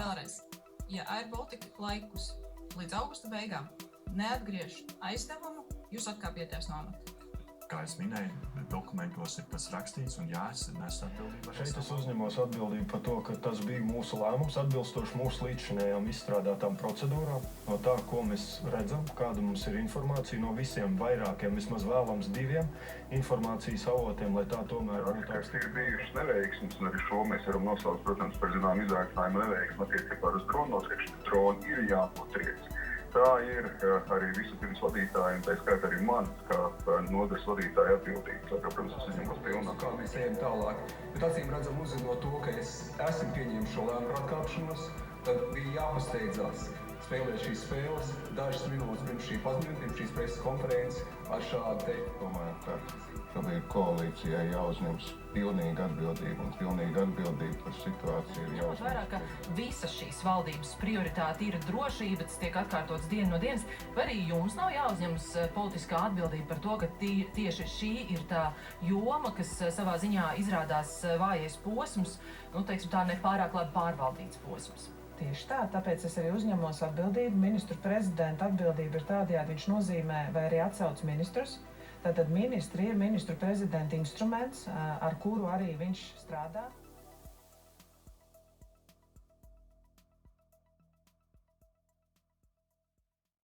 vēlreiz, ja Air Baltica laikus līdz augusta beigām neatgriež aizdevumu, jūs atkāpieties no amata. Kā es minēju, dokumentos ir tas rakstīts, un jā, es nesu atbildību. Šeit es uzņemos atbildību par to, ka tas bija mūsu lēmums, atbilstoši mūsu līdzšinējām izstrādātām procedūrām. No tā, ko mēs redzam, kāda mums ir informācija no visiem vairākiem, vismaz vēlams 2 informācijas avotiem, lai tā tomēr būtu ir bijušas neveiksmes, un arī šo mēs varam nosaukt, protams, par zinām izaicinājumu neveiksmi attiecībā uz dronu noskriešanu. Droni ir jānotriec. Tā ir arī visu pirms vadītāji, un tā skaitā arī man, kā nodaļas vadītāja atbildība. Tā kā, protams, es uzņemos pilnā. Kā mēs ejam tālāk. Bet acīm redzam, uzzinot to, ka esam pieņēmuši šo lēmumu par atkāpšanos, tad bija jāpasteidzās spēlēt šīs spēles dažas minūtes pirms šī paziņojuma, pirms šīs preses konferences ar šādu te. Domāju, ka šobrīd koalīcijai jāuzņems pilnīga atbildība, un pilnīga atbildība par situāciju ir jāuzņems. Vairāk, ka visas šīs valdības prioritāte ir drošība, tas tiek atkārtots dienu no dienas, vai arī jums nav jāuzņemas politiskā atbildība par to, ka tieši šī ir tā joma, kas savā ziņā izrādās vājais posms, teiksim tā nepārāk labi pārvaldīts posms? Tieši tā, tāpēc es arī uzņemos atbildību. Ministru prezidenta atbildība ir tādējādi, viņš nozīmē vai arī atsauc ministrus. Tātad ministri ir ministru prezidenta instruments, ar kuru arī viņš strādā.